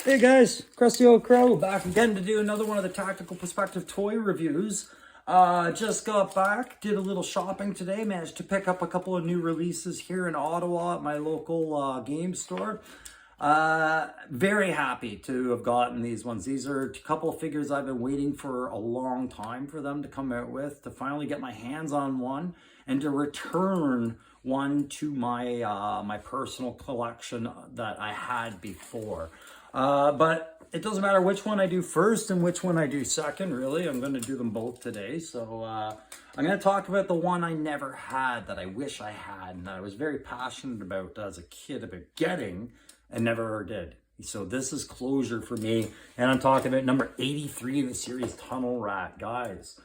Hey guys, Crusty Old Crow back again to do another one of the Tactical Perspective toy reviews. Just got back, did a little shopping today, managed to pick up a couple of new releases here in Ottawa at my local game store. Very happy to have gotten these ones. These are a couple of figures I've been waiting for a long time for them to come out with, to finally get my hands on one and to return one to my my personal collection that I had before. But it doesn't matter which one I do first and which one I do second, really. I'm going to do them both today. So I'm going to talk about the one I never had that I wish I had and that I was very passionate about as a kid about getting and never did. So this is closure for me. And I'm talking about number 83 in the series, Tunnel Rat. Guys,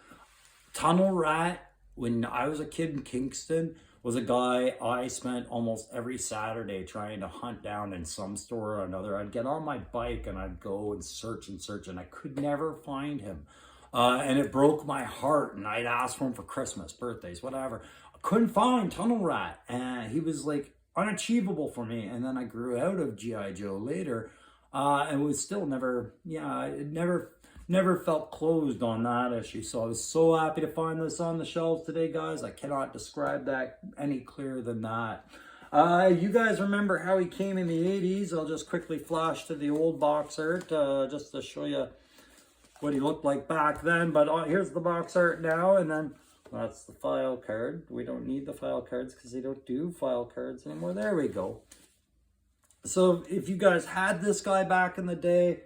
Tunnel Rat, when I was a kid in Kingston, was a guy I spent almost every Saturday trying to hunt down in some store or another. I'd get on my bike and I'd go and search, and I could never find him. And it broke my heart, and I'd ask for him for Christmas, birthdays, whatever. I couldn't find Tunnel Rat, and he was like unachievable for me. And then I grew out of G.I. Joe later, and was still never felt closed on that issue. So I was so happy to find this on the shelves today, guys. I cannot describe that any clearer than that. You guys remember how he came in the 80s. I'll just quickly flash to the old box art just to show you what he looked like back then. But here's the box art now, and then that's the file card. We don't need the file cards because they don't do file cards anymore. There we go. So if you guys had this guy back in the day,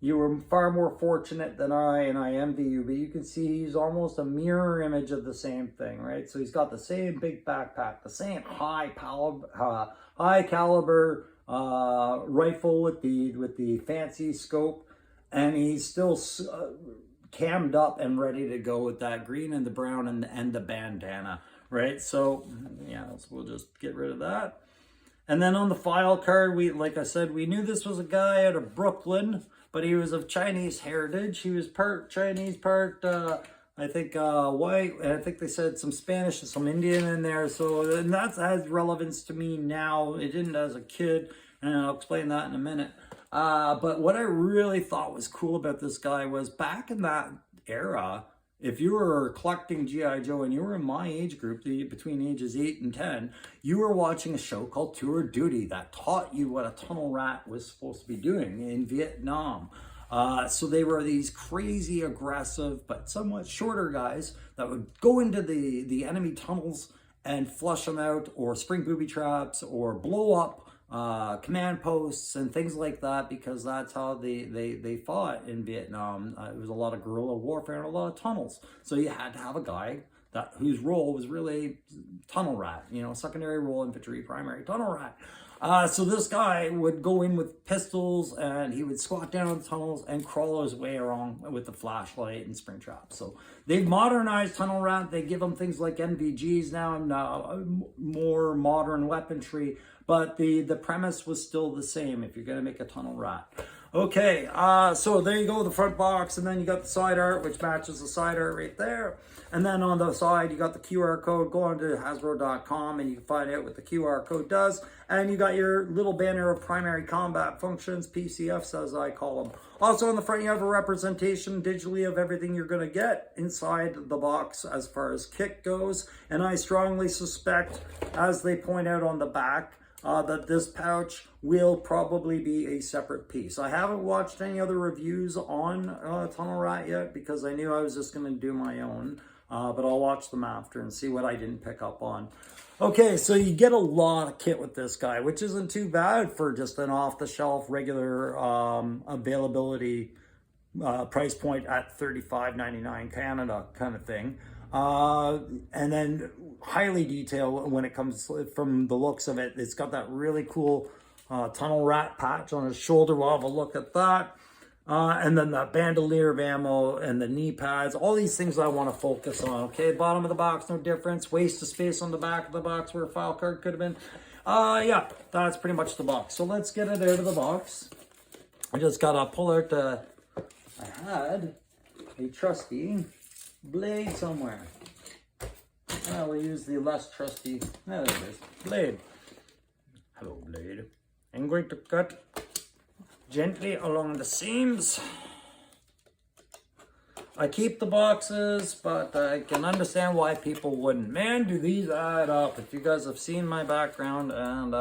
you were far more fortunate than I, and I envy you. But you can see he's almost a mirror image of the same thing, right? So he's got the same big backpack, the same high caliber rifle with the fancy scope, and he's still cammed up and ready to go with that green and the brown and the bandana, right? So yeah, so we'll just get rid of that. And then on the file card, like I said, we knew this was a guy out of Brooklyn, but he was of Chinese heritage. He was part Chinese, part, I think, white. And I think they said some Spanish and some Indian in there. So, and that has relevance to me now. It didn't as a kid, and I'll explain that in a minute. But what I really thought was cool about this guy was back in that era, if you were collecting G.I. Joe and you were in my age group, between ages 8 and 10, you were watching a show called Tour Duty that taught you what a tunnel rat was supposed to be doing in Vietnam. So they were these crazy, aggressive, but somewhat shorter guys that would go into the enemy tunnels and flush them out, or spring booby traps, or blow up command posts and things like that, because that's how they fought in Vietnam. It was a lot of guerrilla warfare and a lot of tunnels. So you had to have a guy whose role was really tunnel rat, secondary role infantry, primary tunnel rat. So this guy would go in with pistols, and he would squat down in the tunnels and crawl his way around with the flashlight and spring traps. So they've modernized tunnel rat. They give them things like NVGs now, and more modern weaponry. But the premise was still the same if you're going to make a tunnel rat. Okay, so there you go, the front box, and then you got the side art, which matches the side art right there. And then on the side, you got the QR code. Go on to Hasbro.com, and you can find out what the QR code does. And you got your little banner of primary combat functions, PCFs as I call them. Also on the front, you have a representation digitally of everything you're going to get inside the box as far as kit goes. And I strongly suspect, as they point out on the back, that this pouch will probably be a separate piece. I haven't watched any other reviews on Tunnel Rat yet, because I knew I was just going to do my own, but I'll watch them after and see what I didn't pick up on. Okay, so you get a lot of kit with this guy, which isn't too bad for just an off-the-shelf regular availability price point at $35.99 Canada kind of thing. And then highly detailed when it comes from the looks of it. It's got that really cool tunnel rat patch on his shoulder. We'll have a look at that. And then the bandolier of ammo and the knee pads, all these things I want to focus on. Okay, bottom of the box, no difference. Waste of space on the back of the box where a file card could have been. Yeah, that's pretty much the box. So let's get it out of the box. I just got to pull out I had a trusty blade somewhere. We'll use the less trusty, there it is, blade. Hello, blade. I'm going to cut gently along the seams. I keep the boxes, but I can understand why people wouldn't. Man, do these add up. If you guys have seen my background, and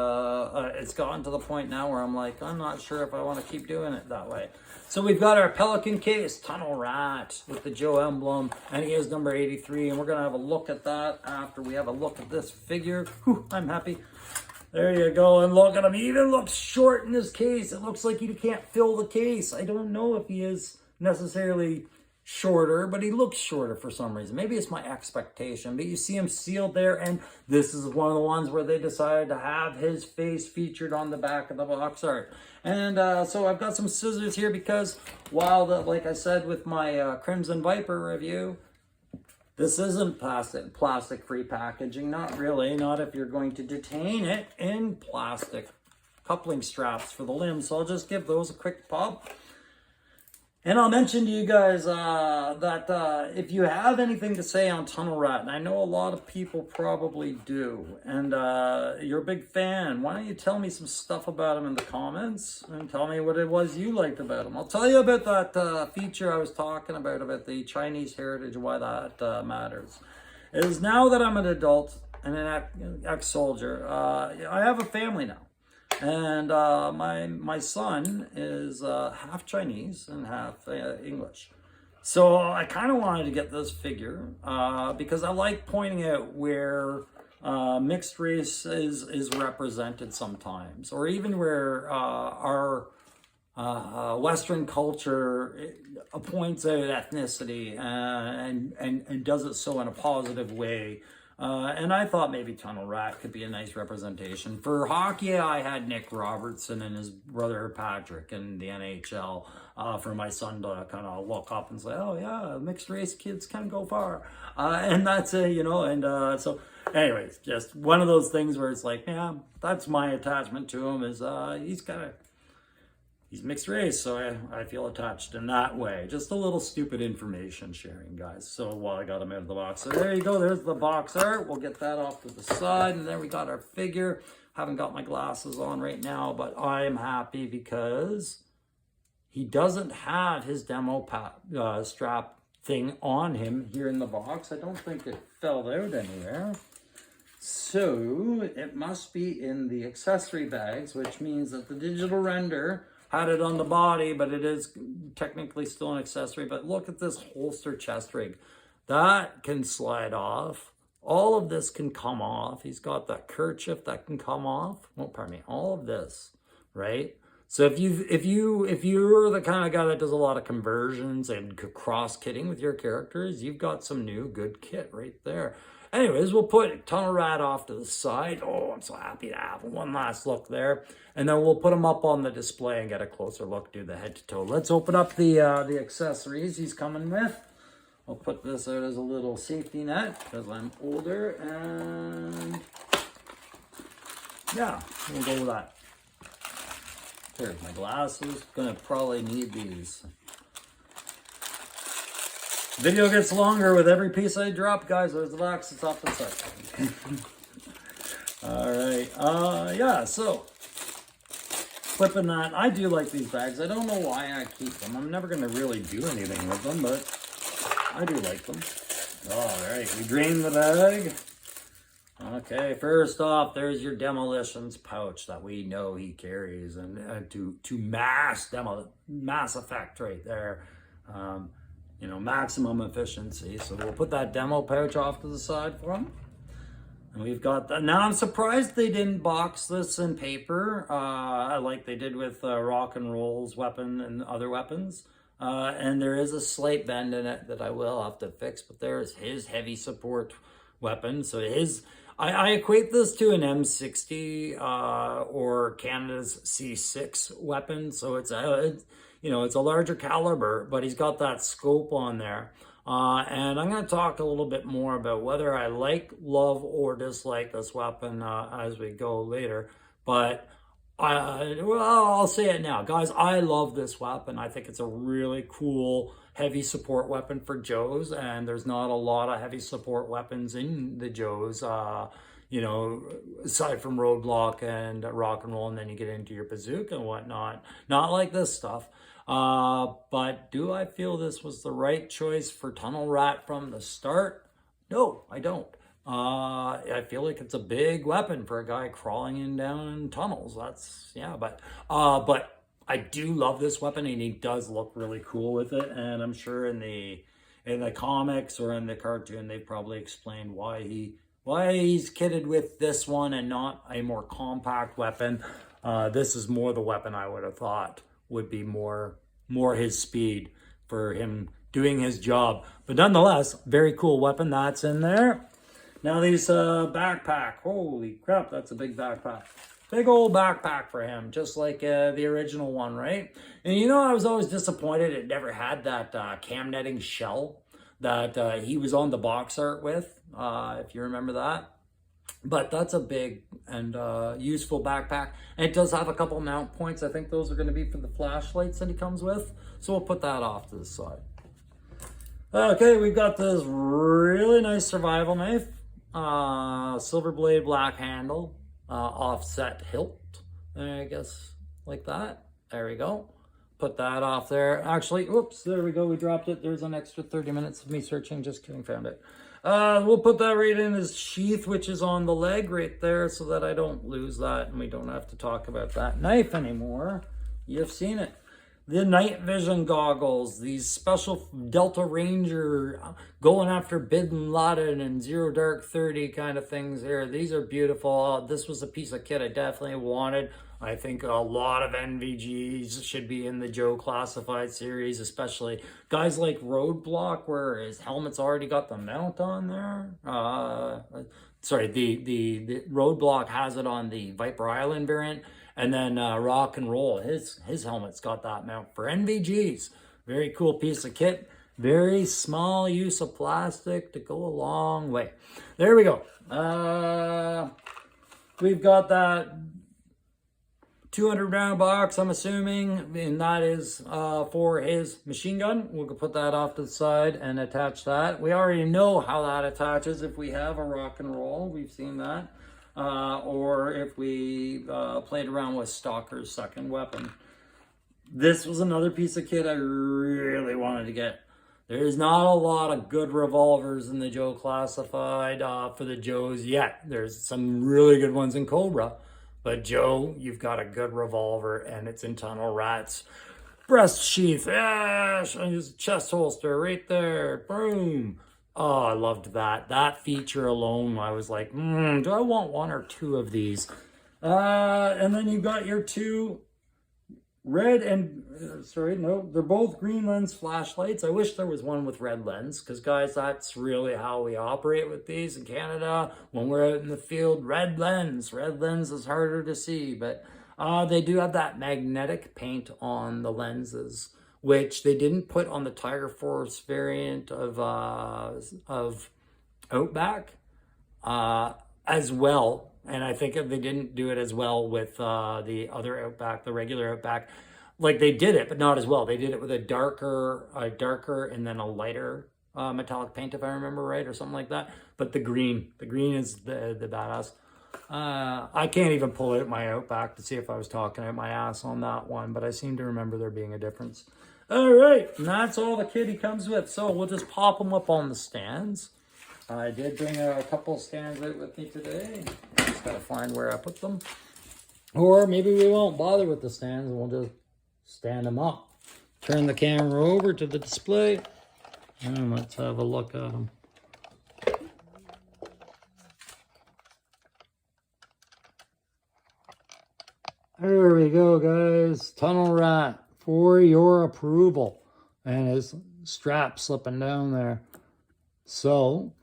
it's gotten to the point now where I'm like, I'm not sure if I want to keep doing it that way. So we've got our Pelican case, Tunnel Rat, with the Joe emblem, and he is number 83, and we're going to have a look at that after we have a look at this figure. Whew, I'm happy. There you go, and look at him. He even looks short in this case. It looks like he can't fill the case. I don't know if he is necessarily shorter, but he looks shorter for some reason. Maybe it's my expectation, but you see him sealed there, and this is one of the ones where they decided to have his face featured on the back of the box art. And so I've got some scissors here because while, like I said with my Crimson Viper review, this isn't plastic-free packaging, not really, not if you're going to detain it in plastic coupling straps for the limbs. So I'll just give those a quick pop. And I'll mention to you guys that if you have anything to say on Tunnel Rat, and I know a lot of people probably do, and you're a big fan, why don't you tell me some stuff about him in the comments and tell me what it was you liked about him. I'll tell you about that feature I was talking about the Chinese heritage and why that matters. It is now that I'm an adult and an ex-soldier, I have a family now. And my son is half Chinese and half English. So I kind of wanted to get this figure because I like pointing out where mixed race is represented sometimes, or even where our Western culture points out ethnicity and does it so in a positive way. And I thought maybe Tunnel Rat could be a nice representation. For hockey, I had Nick Robertson and his brother Patrick in the NHL for my son to kind of look up and say, oh yeah, mixed race kids can go far. And that's it, you know, and so anyways, just one of those things where it's like, yeah, that's my attachment to him is he's mixed race, so I feel attached in that way. Just a little stupid information sharing, guys. So while I got him out of the box. So there you go, there's the box art. We'll get that off to the side. And then we got our figure. Haven't got my glasses on right now, but I am happy because he doesn't have his demo strap thing on him here in the box. I don't think it fell out anywhere. So it must be in the accessory bags, which means that the digital render had it on the body, but it is technically still an accessory. But look at this holster chest rig. That can slide off. All of this can come off. He's got that kerchief that can come off. Oh, pardon me. All of this, right? So if you're the kind of guy that does a lot of conversions and cross-kitting with your characters, you've got some new good kit right there. Anyways, we'll put Tunnel Rat off to the side. Oh, I'm so happy to have one last look there. And then we'll put him up on the display and get a closer look, do the head to toe. Let's open up the accessories he's coming with. I'll put this out as a little safety net because I'm older, and yeah, we'll go with that. There's my glasses. Gonna probably need these. Video gets longer with every piece I drop, guys. There's the box. It's off the side. All right. Yeah. So flipping that, I do like these bags. I don't know why I keep them. I'm never gonna really do anything with them, but I do like them. All right. We drain the bag. Okay. First off, there's your demolitions pouch that we know he carries, and to mass effect right there. You know, maximum efficiency. So we'll put that demo pouch off to the side for him. And we've got that. Now I'm surprised they didn't box this in paper, like they did with Rock and Roll's weapon and other weapons. And there is a slight bend in it that I will have to fix, but there's his heavy support weapon. So I equate this to an M60 or Canada's C6 weapon. So it's a larger caliber, but he's got that scope on there. And I'm going to talk a little bit more about whether I like, love, or dislike this weapon as we go later. But I'll say it now. Guys, I love this weapon. I think it's a really cool heavy support weapon for Joes, and there's not a lot of heavy support weapons in the Joes. you know, aside from Roadblock and Rock and Roll, and then you get into your Bazooka and whatnot. Not like this stuff. But do I feel this was the right choice for Tunnel Rat from the start? No, I don't. I feel like it's a big weapon for a guy crawling in down tunnels. That's, yeah, but I do love this weapon, and he does look really cool with it. And I'm sure in the comics or in the cartoon, they probably explained why he's kitted with this one and not a more compact weapon. This is more the weapon I would have thought would be more his speed for him doing his job. But nonetheless, very cool weapon that's in there. Now these backpack, holy crap, that's a big backpack. Big old backpack for him, just like the original one, right? And you know, I was always disappointed it never had that cam netting shell that he was on the box art with, if you remember that. But that's a big and useful backpack. And it does have a couple mount points. I think those are going to be for the flashlights that he comes with. So we'll put that off to the side. Okay, we've got this really nice survival knife. Silver blade, black handle, offset hilt. I guess like that. There we go. Put that off there. Actually, whoops, there we go. We dropped it. There's an extra 30 minutes of me searching. Just kidding, found it. We'll put that right in his sheath, which is on the leg right there, so that I don't lose that and we don't have to talk about that knife anymore. You've seen it. The night vision goggles, these special Delta Ranger going after Bin Laden and Zero Dark 30 kind of things here. These are beautiful. This was a piece of kit I definitely wanted. I think a lot of NVGs should be in the Joe Classified series, especially guys like Roadblock, where his helmet's already got the mount on there. Sorry, the Roadblock has it on the Viper Island variant. And then Rock and Roll, his helmet's got that mount for NVGs. Very cool piece of kit. Very small use of plastic to go a long way. There we go. We've got that 200 round box, I'm assuming, and that is for his machine gun. We'll put that off to the side and attach that. We already know how that attaches if we have a Rock and Roll. We've seen that. Or if we played around with Stalker's second weapon. This was another piece of kit I really wanted to get. There's not a lot of good revolvers in the Joe Classified for the Joes yet. There's some really good ones in Cobra. But Joe, you've got a good revolver, and it's in Tunnel Rat's breast sheath. Yeah, his chest holster right there. Boom. Oh, I loved that. That feature alone, I was like, do I want one or two of these? And then you got your two red and, they're both green lens flashlights. I wish there was one with red lens, because guys, that's really how we operate with these in Canada. When we're out in the field, red lens. Red lens is harder to see, but they do have that magnetic paint on the lenses, which they didn't put on the Tiger Force variant of Outback as well. And I think they didn't do it as well with the other Outback, the regular Outback. Like, they did it, but not as well. They did it with a darker and then a lighter metallic paint, if I remember right, or something like that. But the green is the badass. I can't even pull out my Outback to see if I was talking out my ass on that one, but I seem to remember there being a difference. All right, and that's all the kit he comes with. So we'll just pop them up on the stands. I did bring a couple stands out with me today. Just gotta find where I put them. Or maybe we won't bother with the stands and we'll just stand them up. Turn the camera over to the display and let's have a look at them. There we go, guys. Tunnel Rat for your approval. And his strap slipping down there. So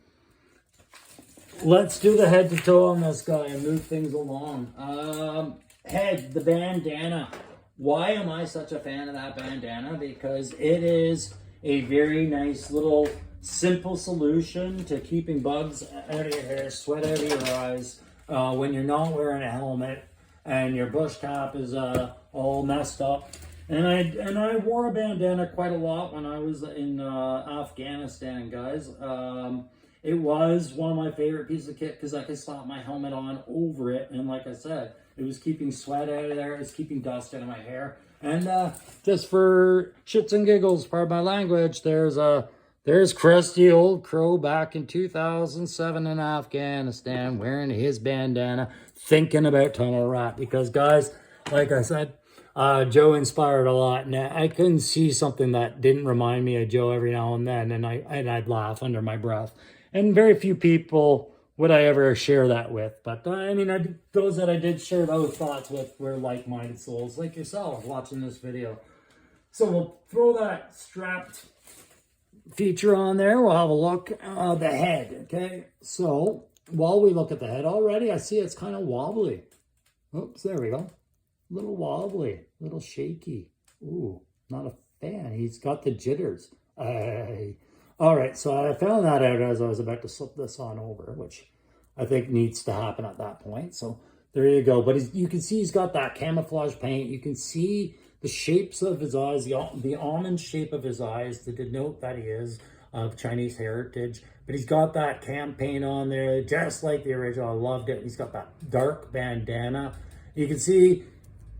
let's do the head to toe on this guy and move things along. Head, the bandana. Why am I such a fan of that bandana? Because it is a very nice little simple solution to keeping bugs out of your hair, sweat out of your eyes, when you're not wearing a helmet and your bush cap is all messed up. And I wore a bandana quite a lot when I was in Afghanistan, guys. It was one of my favorite pieces of kit because I could slap my helmet on over it. And like I said, it was keeping sweat out of there. It was keeping dust out of my hair. And just for shits and giggles, pardon my language, there's crusty old Crow back in 2007 in Afghanistan wearing his bandana, thinking about tunnel rat. Because guys, like I said, Joe inspired a lot, and I couldn't see something that didn't remind me of Joe every now and then, and I'd laugh under my breath. And very few people would I ever share that with. But I mean, those that I did share those thoughts with were like-minded souls like yourself watching this video. So we'll throw that strapped feature on there. We'll have a look at the head, okay? So while we look at the head already, I see it's kind of wobbly. Oops, there we go. A little wobbly, a little shaky. Ooh, not a fan. He's got the jitters. All right, so I found that out as I was about to slip this on over, which I think needs to happen at that point. So there you go. But you can see he's got that camouflage paint. You can see the shapes of his eyes, the almond shape of his eyes to denote that he is of Chinese heritage. But he's got that cam paint on there, just like the original. I loved it. He's got that dark bandana. You can see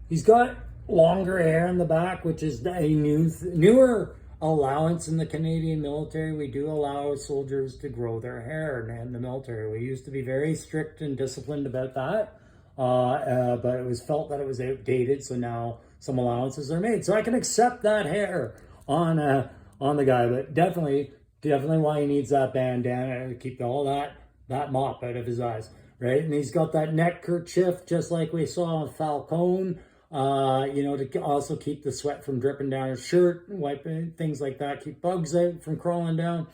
he's got longer hair in the back, which is a newer allowance in the Canadian military. We do allow soldiers to grow their hair in the military. We used to be very strict and disciplined about that, but it was felt that it was outdated, so now some allowances are made. So I can accept that hair on the guy, but definitely why he needs that bandana to keep all that mop out of his eyes, right? And he's got that neck kerchief, just like we saw on Falcone, you know, to also keep the sweat from dripping down his shirt, wiping things like that, keep bugs out from crawling down.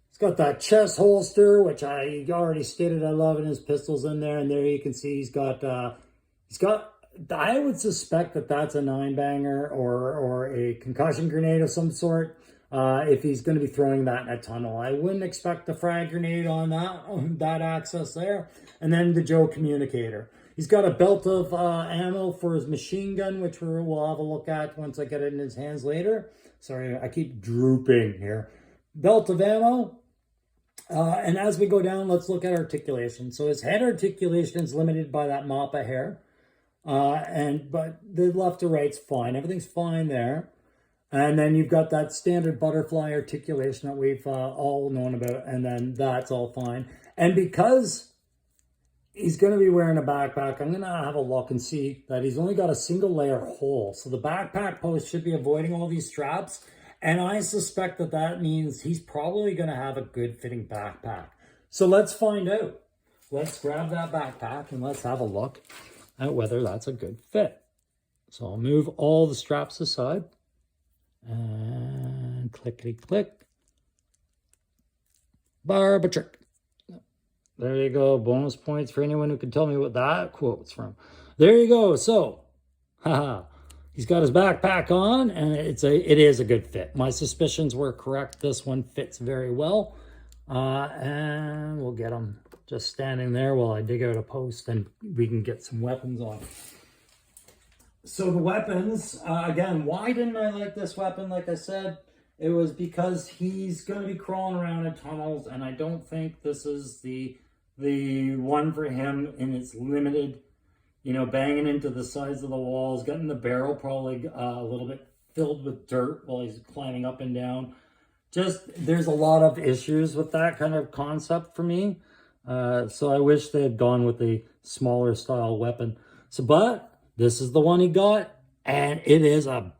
He's got that chest holster, which I already stated I love, and his pistols in there. And there you can see he's got, I would suspect that that's a 9-banger or a concussion grenade of some sort. If he's going to be throwing that in a tunnel, I wouldn't expect a frag grenade on that access there. And then the Joe communicator. He's got a belt of ammo for his machine gun, which we'll have a look at once I get it in his hands later. Sorry, I keep drooping here. Belt of ammo. And as we go down, let's look at articulation. So his head articulation is limited by that mop of hair. But the left to right's fine. Everything's fine there. And then you've got that standard butterfly articulation that we've all known about. And then that's all fine. And because he's going to be wearing a backpack, I'm going to have a look and see that he's only got a single layer hole. So the backpack post should be avoiding all these straps. And I suspect that means he's probably going to have a good fitting backpack. So let's find out. Let's grab that backpack and let's have a look at whether that's a good fit. So I'll move all the straps aside. And clickety click. Barb a trick. There you go. Bonus points for anyone who can tell me what that quote's from. There you go. So, he's got his backpack on, and it is a good fit. My suspicions were correct. This one fits very well. And we'll get him just standing there while I dig out a post and we can get some weapons on. So the weapons, again, why didn't I like this weapon? Like I said, it was because he's going to be crawling around in tunnels, and I don't think this is the one for him in its limited, you know, banging into the sides of the walls, getting the barrel probably a little bit filled with dirt while he's climbing up and down. Just, there's a lot of issues with that kind of concept for me. So I wish they had gone with a smaller style weapon. So, but this is the one he got, and it is a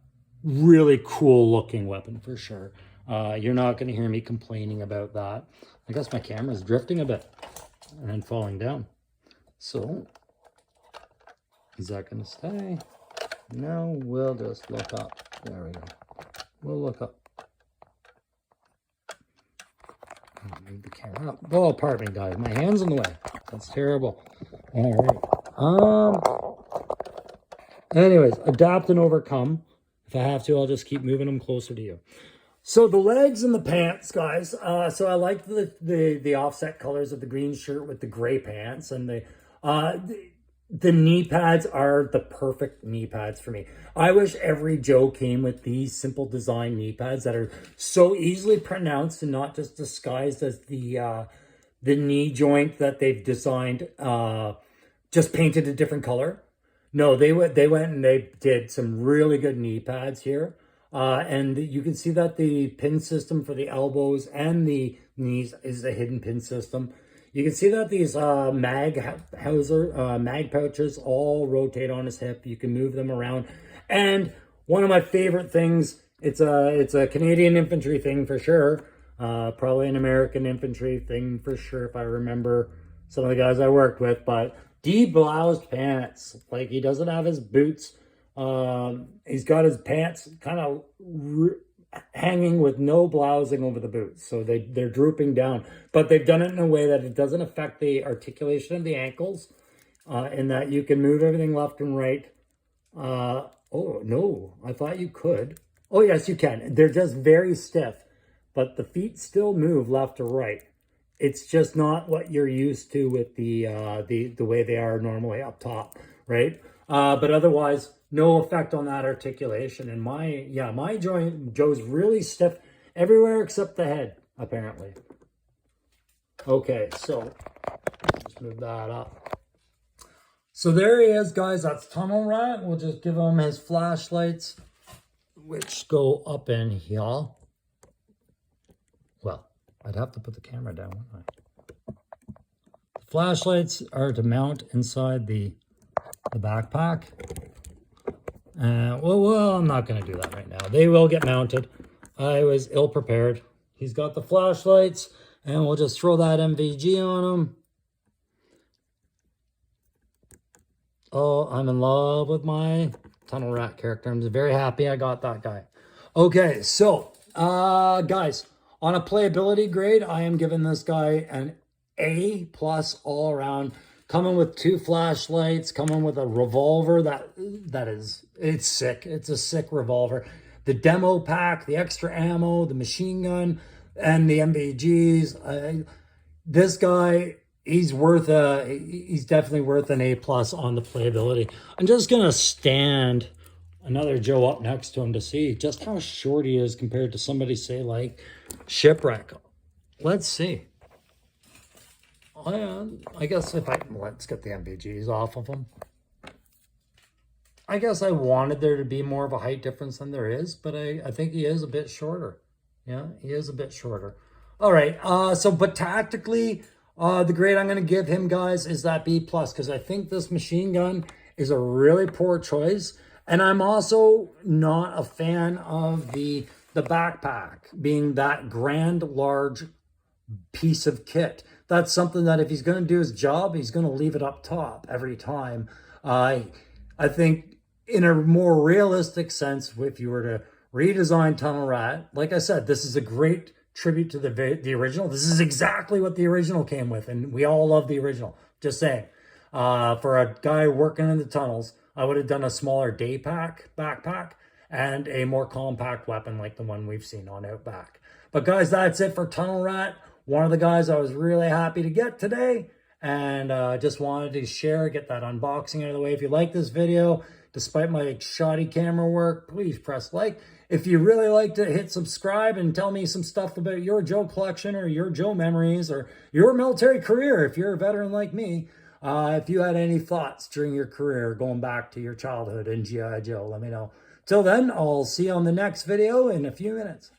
really cool looking weapon for sure. You're not going to hear me complaining about that. I guess my camera's drifting a bit and falling down. So, is that going to stay? No, we'll just look up. There we go. We'll look up. Move the camera up. Oh, pardon me, guys. My hand's in the way. That's terrible. All right. Anyways, adapt and overcome. If I have to, I'll just keep moving them closer to you. So the legs and the pants, guys. So I like the offset colors of the green shirt with the gray pants, and the knee pads are the perfect knee pads for me. I wish every Joe came with these simple design knee pads that are so easily pronounced and not just disguised as the knee joint that they've designed, just painted a different color. No, they went and they did some really good knee pads here. And you can see that the pin system for the elbows and the knees is a hidden pin system. You can see that these mag pouches all rotate on his hip. You can move them around. And one of my favorite things, it's a Canadian infantry thing for sure. Probably an American infantry thing for sure if I remember some of the guys I worked with, but de-bloused pants. Like, he doesn't have his boots. He's got his pants kind of hanging with no blousing over the boots. So they're drooping down, but they've done it in a way that it doesn't affect the articulation of the ankles, in that you can move everything left and right. Oh, no, I thought you could. Oh, yes, you can. They're just very stiff, but the feet still move left to right. It's just not what you're used to with the way they are normally up top, right? But otherwise, no effect on that articulation. And my Joe's really stiff everywhere except the head, apparently. Okay, so just move that up. So there he is, guys. That's Tunnel Rat. We'll just give him his flashlights, which go up in here. Well, I'd have to put the camera down, wouldn't I? The flashlights are to mount inside the backpack. Well, I'm not going to do that right now. They will get mounted. I was ill-prepared. He's got the flashlights, and we'll just throw that MVG on him. Oh, I'm in love with my Tunnel Rat character. I'm very happy I got that guy. Okay, so, guys, on a playability grade, I am giving this guy an A+ all around. Coming with 2 flashlights, coming with a revolver it's sick. It's a sick revolver. The demo pack, the extra ammo, the machine gun, and the MVGs. This guy, he's definitely worth an A+ on the playability. I'm just gonna stand another Joe up next to him to see just how short he is compared to somebody, say, like Shipwreck. Let's see. I guess let's get the MVGs off of him. I guess I wanted there to be more of a height difference than there is, but I think he is a bit shorter. Yeah, he is a bit shorter. All right, but tactically, the grade I'm going to give him, guys, is that B+, because I think this machine gun is a really poor choice. And I'm also not a fan of the backpack being that grand, large piece of kit. That's something that if he's going to do his job, he's going to leave it up top every time. I think in a more realistic sense, if you were to redesign Tunnel Rat, like I said, this is a great tribute to the original. This is exactly what the original came with, and we all love the original. Just saying. For a guy working in the tunnels, I would have done a smaller day pack backpack and a more compact weapon like the one we've seen on Outback. But guys, that's it for Tunnel Rat. One of the guys I was really happy to get today, and just wanted to share, get that unboxing out of the way. If you like this video, despite my shoddy camera work, please press like. If you really like to hit subscribe and tell me some stuff about your Joe collection or your Joe memories or your military career, if you're a veteran like me, if you had any thoughts during your career going back to your childhood in G.I. Joe, let me know. Till then, I'll see you on the next video in a few minutes.